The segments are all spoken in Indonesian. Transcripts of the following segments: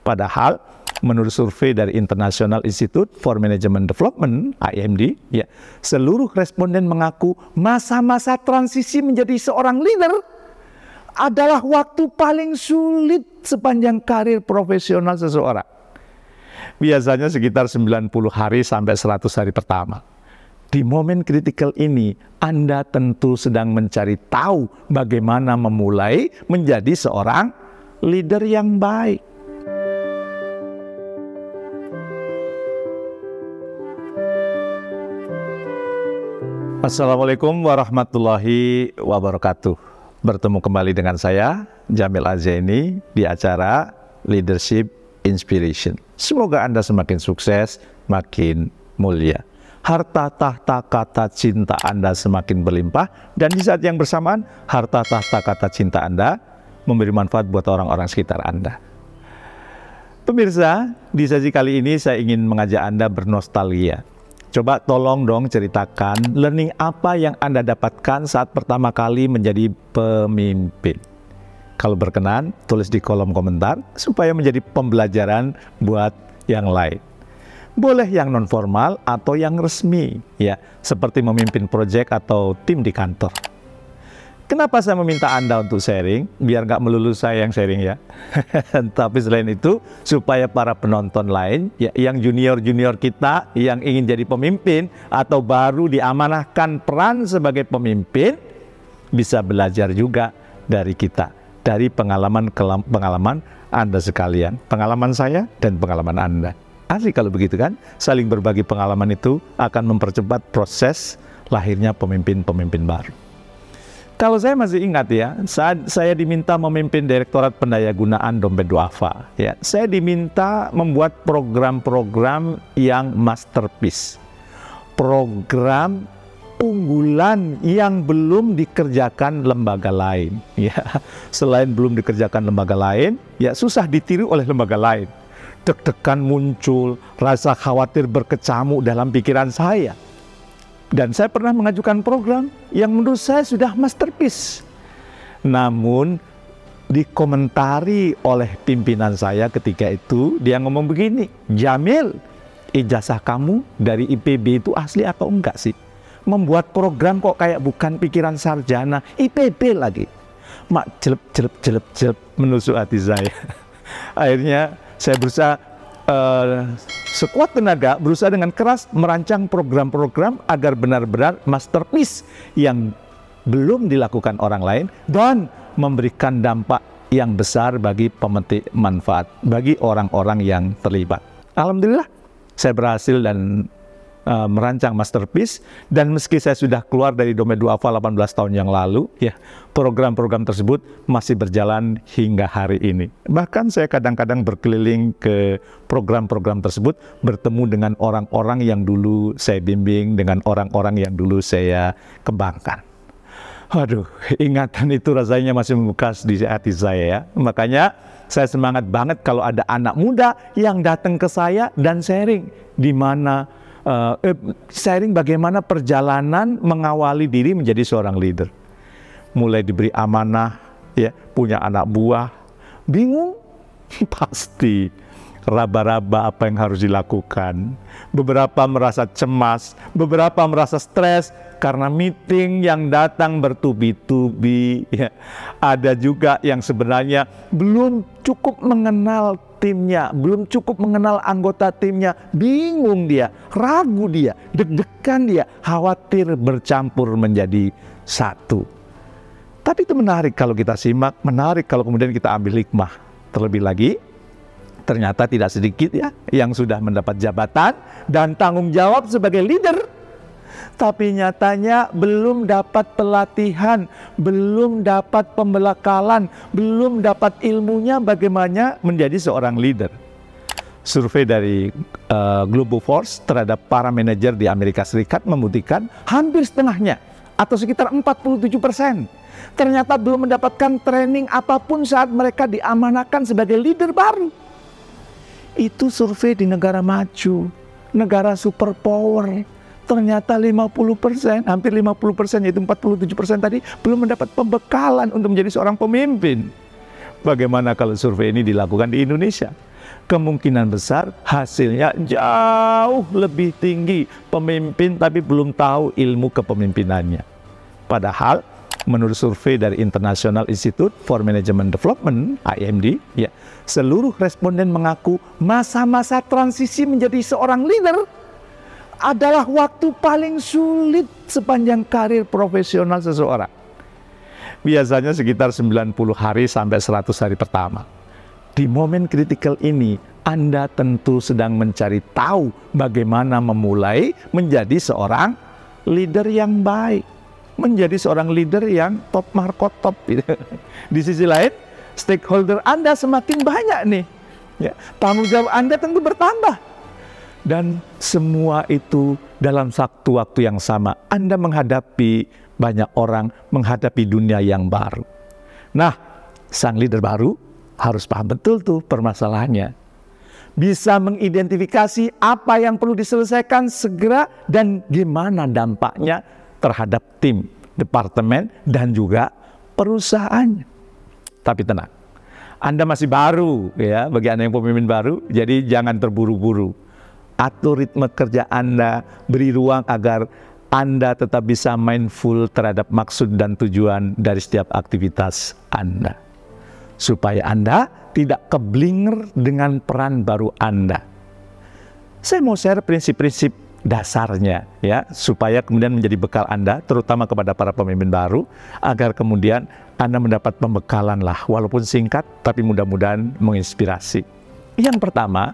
Padahal menurut survei dari International Institute for Management Development (IMD), ya, seluruh responden mengaku masa-masa transisi menjadi seorang leader adalah waktu paling sulit sepanjang karir profesional seseorang. Biasanya sekitar 90 hari sampai 100 hari pertama. Di momen kritikal ini, Anda tentu sedang mencari tahu bagaimana memulai menjadi seorang leader yang baik. Assalamualaikum warahmatullahi wabarakatuh. Bertemu kembali dengan saya, Jamil Azeni, di acara Leadership Inspiration. Semoga Anda semakin sukses, makin mulia. Harta tahta kata cinta Anda semakin berlimpah, dan di saat yang bersamaan, harta tahta kata cinta Anda memberi manfaat buat orang-orang sekitar Anda. Pemirsa, di sesi kali ini saya ingin mengajak Anda bernostalgia. Coba tolong dong ceritakan learning apa yang Anda dapatkan saat pertama kali menjadi pemimpin. Kalau berkenan, tulis di kolom komentar supaya menjadi pembelajaran buat yang lain. Boleh yang non formal atau yang resmi, ya, seperti memimpin proyek atau tim di kantor. Kenapa saya meminta Anda untuk sharing? Biar nggak melulu saya yang sharing, ya. Tapi selain itu, supaya para penonton lain, ya, yang junior-junior kita yang ingin jadi pemimpin atau baru diamanahkan peran sebagai pemimpin, bisa belajar juga dari kita, dari pengalaman Anda sekalian, pengalaman saya dan pengalaman Anda. Asik kalau begitu kan? Saling berbagi pengalaman itu akan mempercepat proses lahirnya pemimpin-pemimpin baru. Kalau saya masih ingat, ya, saat saya diminta memimpin Direktorat Pendayagunaan Dompet Duafa, ya, saya diminta membuat program-program yang masterpiece, program unggulan yang belum dikerjakan lembaga lain, ya. Selain belum dikerjakan lembaga lain, ya, susah ditiru oleh lembaga lain. Deg-degan muncul, rasa khawatir berkecamuk dalam pikiran saya. Dan saya pernah mengajukan program yang menurut saya sudah masterpiece. Namun dikomentari oleh pimpinan saya ketika itu, dia ngomong begini, "Jamil, ijazah kamu dari IPB itu asli atau enggak sih? Membuat program kok kayak bukan pikiran sarjana, IPB lagi." Mak jelep menusuk hati saya. Akhirnya saya berusaha sekuat tenaga, berusaha dengan keras merancang program-program agar benar-benar masterpiece yang belum dilakukan orang lain dan memberikan dampak yang besar bagi pemetik manfaat, bagi orang-orang yang terlibat. Alhamdulillah, saya berhasil dan merancang masterpiece, dan meski saya sudah keluar dari Dompet Duafa 18 tahun yang lalu, ya, program-program tersebut masih berjalan hingga hari ini. Bahkan saya kadang-kadang berkeliling ke program-program tersebut, bertemu dengan orang-orang yang dulu saya bimbing, dengan orang-orang yang dulu saya kembangkan. Waduh, ingatan itu rasanya masih membekas di hati saya, ya. Makanya saya semangat banget kalau ada anak muda yang datang ke saya dan sharing sharing bagaimana perjalanan mengawali diri menjadi seorang leader. Mulai diberi amanah, ya, punya anak buah, bingung, pasti raba-raba apa yang harus dilakukan. Beberapa merasa cemas, beberapa merasa stres karena meeting yang datang bertubi-tubi, ya. Ada juga yang sebenarnya belum cukup mengenal timnya, belum cukup mengenal anggota timnya, bingung dia, ragu dia, deg-degan dia, khawatir bercampur menjadi satu. Tapi itu menarik kalau kita simak, menarik kalau kemudian kita ambil hikmah. Terlebih lagi, ternyata tidak sedikit, ya, yang sudah mendapat jabatan dan tanggung jawab sebagai leader, tapi nyatanya belum dapat pelatihan, belum dapat pembekalan, belum dapat ilmunya bagaimana menjadi seorang leader. Survei dari Global Force terhadap para manajer di Amerika Serikat membuktikan hampir setengahnya atau sekitar 47% ternyata belum mendapatkan training apapun saat mereka diamanahkan sebagai leader baru. Itu survei di negara maju, negara superpower. Ternyata 50%, hampir 50%, yaitu 47% tadi, belum mendapat pembekalan untuk menjadi seorang pemimpin. Bagaimana kalau survei ini dilakukan di Indonesia? kemungkinan besar hasilnya jauh lebih tinggi. Pemimpin tapi belum tahu ilmu kepemimpinannya. Padahal menurut survei dari International Institute for Management Development (IMD), ya, seluruh responden mengaku masa-masa transisi menjadi seorang leader adalah waktu paling sulit sepanjang karir profesional seseorang. Biasanya sekitar 90 hari sampai 100 hari pertama. Di momen kritikal ini, Anda tentu sedang mencari tahu bagaimana memulai menjadi seorang leader yang baik, menjadi seorang leader yang top markot top. Di sisi lain, stakeholder Anda semakin banyak nih. Ya, tanggung jawab Anda tentu bertambah. Dan semua itu dalam satu waktu yang sama, Anda menghadapi banyak orang, menghadapi dunia yang baru. Nah, sang leader baru harus paham betul tuh permasalahannya. Bisa mengidentifikasi apa yang perlu diselesaikan segera dan gimana dampaknya terhadap tim, departemen, dan juga perusahaannya. Tapi tenang, Anda masih baru ya, bagi Anda yang pemimpin baru, jadi jangan terburu-buru. Atur ritme kerja Anda, beri ruang agar Anda tetap bisa mindful terhadap maksud dan tujuan dari setiap aktivitas Anda. Supaya Anda tidak keblinger dengan peran baru Anda. Saya mau share prinsip-prinsip dasarnya ya, supaya kemudian menjadi bekal Anda, terutama kepada para pemimpin baru, agar kemudian Anda mendapat pembekalan lah, walaupun singkat, tapi mudah-mudahan menginspirasi. Yang pertama,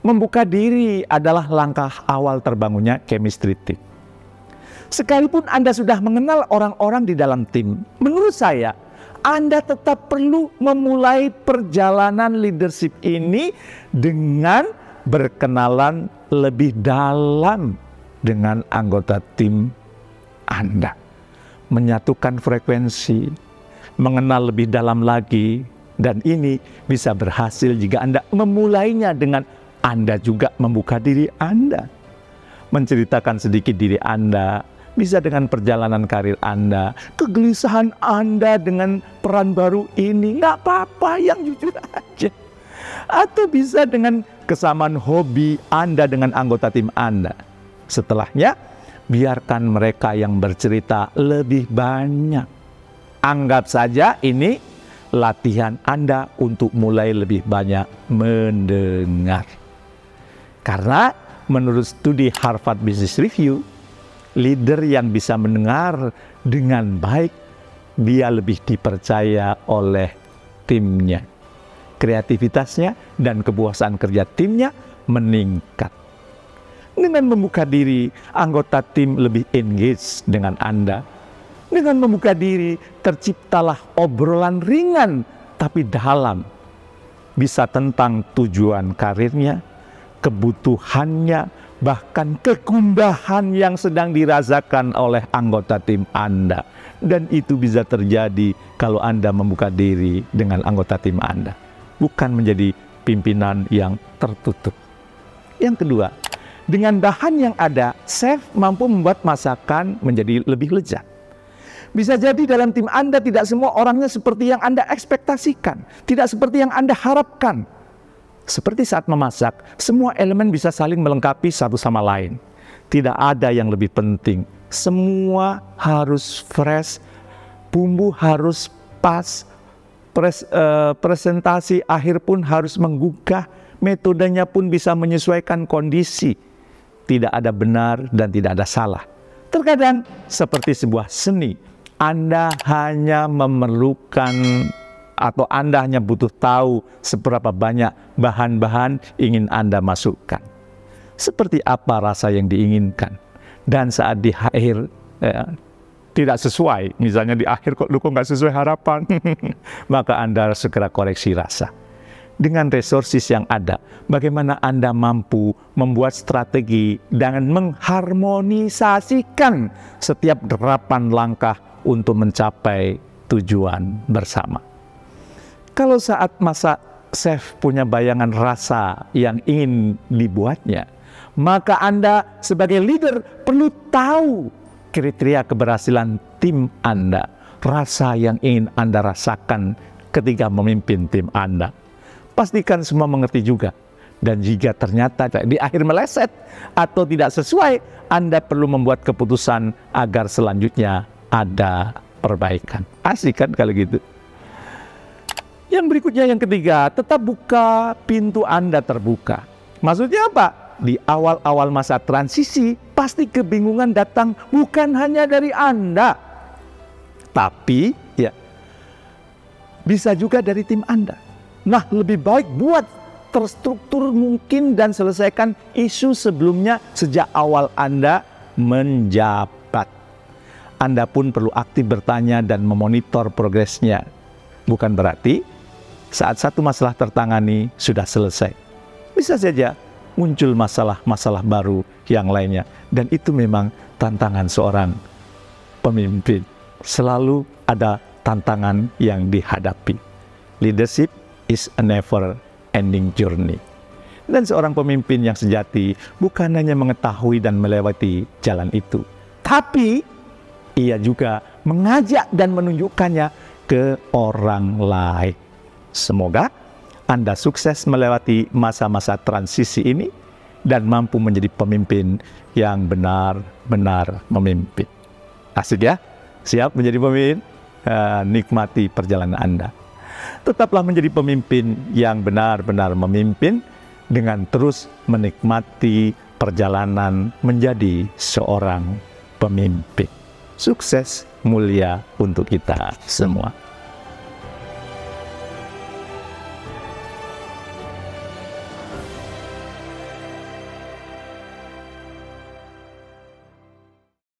membuka diri adalah langkah awal terbangunnya chemistry team. Sekalipun Anda sudah mengenal orang-orang di dalam tim, menurut saya, Anda tetap perlu memulai perjalanan leadership ini dengan berkenalan lebih dalam dengan anggota tim Anda. Menyatukan frekuensi, mengenal lebih dalam lagi, dan ini bisa berhasil jika Anda memulainya dengan Anda juga membuka diri Anda. Menceritakan sedikit diri Anda, bisa dengan perjalanan karir Anda, kegelisahan Anda dengan peran baru ini, nggak apa-apa, yang jujur aja. Atau bisa dengan kesamaan hobi Anda dengan anggota tim Anda. Setelahnya, biarkan mereka yang bercerita lebih banyak. Anggap saja ini latihan Anda untuk mulai lebih banyak mendengar. Karena menurut studi Harvard Business Review, leader yang bisa mendengar dengan baik, dia lebih dipercaya oleh timnya. Kreativitasnya dan kepuasan kerja timnya meningkat. Dengan membuka diri, anggota tim lebih engage dengan Anda. Dengan membuka diri, terciptalah obrolan ringan tapi dalam. Bisa tentang tujuan karirnya, kebutuhannya, bahkan kegundahan yang sedang dirasakan oleh anggota tim Anda. Dan itu bisa terjadi kalau Anda membuka diri dengan anggota tim Anda, bukan menjadi pimpinan yang tertutup. Yang kedua, dengan bahan yang ada, chef mampu membuat masakan menjadi lebih lezat. Bisa jadi dalam tim Anda tidak semua orangnya seperti yang Anda ekspektasikan, tidak seperti yang Anda harapkan. Seperti saat memasak, semua elemen bisa saling melengkapi satu sama lain. Tidak ada yang lebih penting. Semua harus fresh, bumbu harus pas, presentasi akhir pun harus menggugah, metodenya pun bisa menyesuaikan kondisi. Tidak ada benar dan tidak ada salah. Terkadang seperti sebuah seni, Anda hanya memerlukan atau Anda hanya butuh tahu seberapa banyak bahan-bahan ingin Anda masukkan. Seperti apa rasa yang diinginkan. Dan saat di akhir tidak sesuai, misalnya di akhir kok nggak sesuai harapan, maka Anda segera koreksi rasa. Dengan resources yang ada, bagaimana Anda mampu membuat strategi dan mengharmonisasikan setiap derapan langkah untuk mencapai tujuan bersama. Kalau saat masak, chef punya bayangan rasa yang ingin dibuatnya, maka Anda sebagai leader perlu tahu kriteria keberhasilan tim Anda, rasa yang ingin Anda rasakan ketika memimpin tim Anda. pastikan semua mengerti juga. Dan jika ternyata di akhir meleset atau tidak sesuai, Anda perlu membuat keputusan agar selanjutnya ada perbaikan. Asik kan kalau gitu? Yang berikutnya, yang ketiga, tetap buka pintu Anda terbuka. Maksudnya apa? Di awal-awal masa transisi, pasti kebingungan datang bukan hanya dari Anda, tapi ya bisa juga dari tim Anda. Nah, lebih baik buat terstruktur mungkin dan selesaikan isu sebelumnya sejak awal Anda menjabat. Anda pun perlu aktif bertanya dan memonitor progresnya. Bukan berarti saat satu masalah tertangani sudah selesai. Bisa saja muncul masalah-masalah baru yang lainnya. Dan itu memang tantangan seorang pemimpin. Selalu ada tantangan yang dihadapi. Leadership is a never ending journey. Dan seorang pemimpin yang sejati bukan hanya mengetahui dan melewati jalan itu, tapi ia juga mengajak dan menunjukkannya ke orang lain. Semoga Anda sukses melewati masa-masa transisi ini dan mampu menjadi pemimpin yang benar-benar memimpin. Asik ya? Siap menjadi pemimpin? Nikmati perjalanan Anda. Tetaplah menjadi pemimpin yang benar-benar memimpin dengan terus menikmati perjalanan menjadi seorang pemimpin. Sukses mulia untuk kita semua.